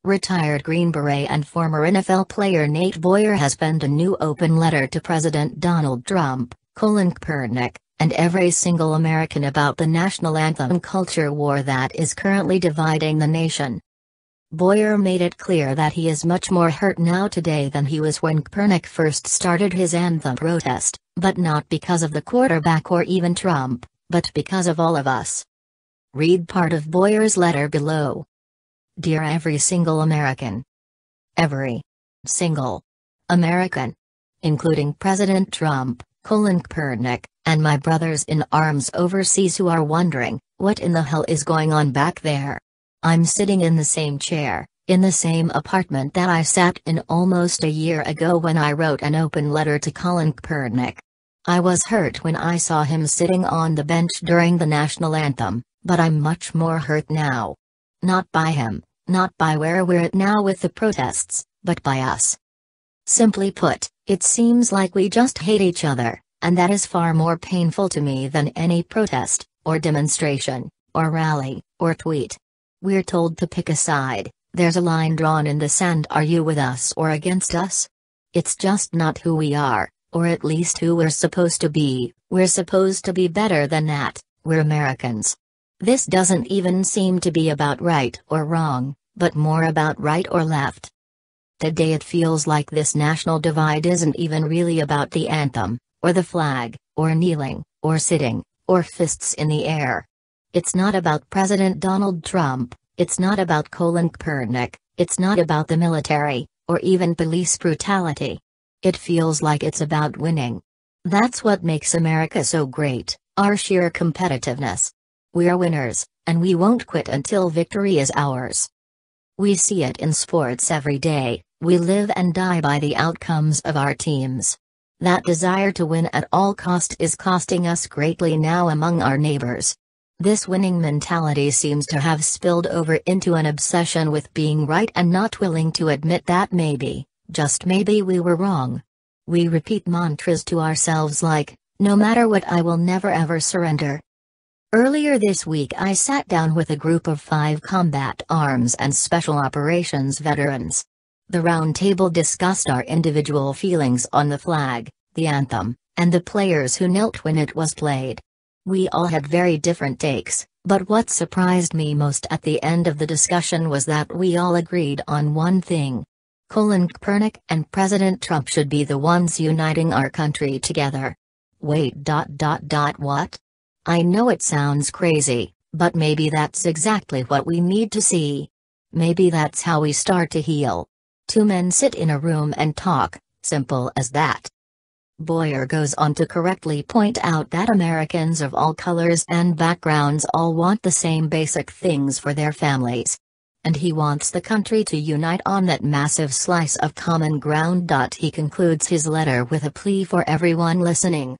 Retired Green Beret and former NFL player Nate Boyer has penned a new open letter to President Donald Trump, Kaepernick, and every single American about the national anthem culture war that is currently dividing the nation. Boyer made it clear that he is much more hurt now today than he was when Kaepernick first started his anthem protest, but not because of the quarterback or even Trump, but because of all of us. Read part of Boyer's letter below. Dear every single American. Every single American, including President Trump, Kaepernick, and my brothers in arms overseas who are wondering, what in the hell is going on back there? I'm sitting in the same chair, in the same apartment that I sat in almost a year ago when I wrote an open letter to Kaepernick. I was hurt when I saw him sitting on the bench during the national anthem, but I'm much more hurt now. Not by him, not by where we're at now with the protests, but by us. Simply put, it seems like we just hate each other, and that is far more painful to me than any protest, or demonstration, or rally, or tweet. We're told to pick a side, there's a line drawn in the sand. Are you with us or against us? It's just not who we are, or at least who we're supposed to be. We're supposed to be better than that. We're Americans. This doesn't even seem to be about right or wrong, but more about right or left. Today it feels like this national divide isn't even really about the anthem, or the flag, or kneeling, or sitting, or fists in the air. It's not about President Donald Trump, it's not about Kaepernick, it's not about the military, or even police brutality. It feels like it's about winning. That's what makes America so great, our sheer competitiveness. We're winners, and we won't quit until victory is ours. We see it in sports every day, we live and die by the outcomes of our teams. That desire to win at all cost is costing us greatly now among our neighbors. This winning mentality seems to have spilled over into an obsession with being right and not willing to admit that maybe, just maybe we were wrong. We repeat mantras to ourselves like, no matter what I will never ever surrender. Earlier this week I sat down with a group of 5 combat arms and special operations veterans. The round table discussed our individual feelings on the flag, the anthem, and the players who knelt when it was played. We all had very different takes, but what surprised me most at the end of the discussion was that we all agreed on one thing. Kaepernick and President Trump should be the ones uniting our country together. Wait. What? I know it sounds crazy, but maybe that's exactly what we need to see. Maybe that's how we start to heal. 2 men sit in a room and talk, simple as that. Boyer goes on to correctly point out that Americans of all colors and backgrounds all want the same basic things for their families. And he wants the country to unite on that massive slice of common ground. He concludes his letter with a plea for everyone listening.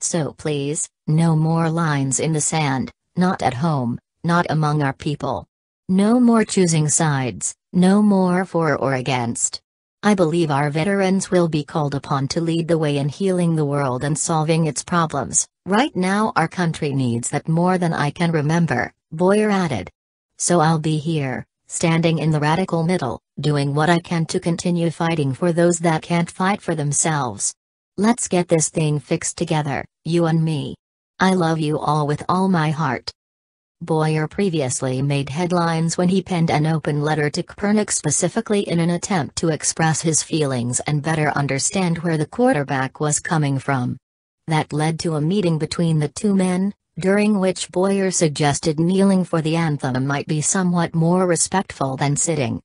So please, no more lines in the sand, not at home, not among our people. No more choosing sides, no more for or against. I believe our veterans will be called upon to lead the way in healing the world and solving its problems. Right now our country needs that more than I can remember, Boyer added. So I'll be here, standing in the radical middle, doing what I can to continue fighting for those that can't fight for themselves. Let's get this thing fixed together, you and me. I love you all with all my heart. Boyer previously made headlines when he penned an open letter to Kaepernick specifically in an attempt to express his feelings and better understand where the quarterback was coming from. That led to a meeting between the 2 men, during which Boyer suggested kneeling for the anthem might be somewhat more respectful than sitting.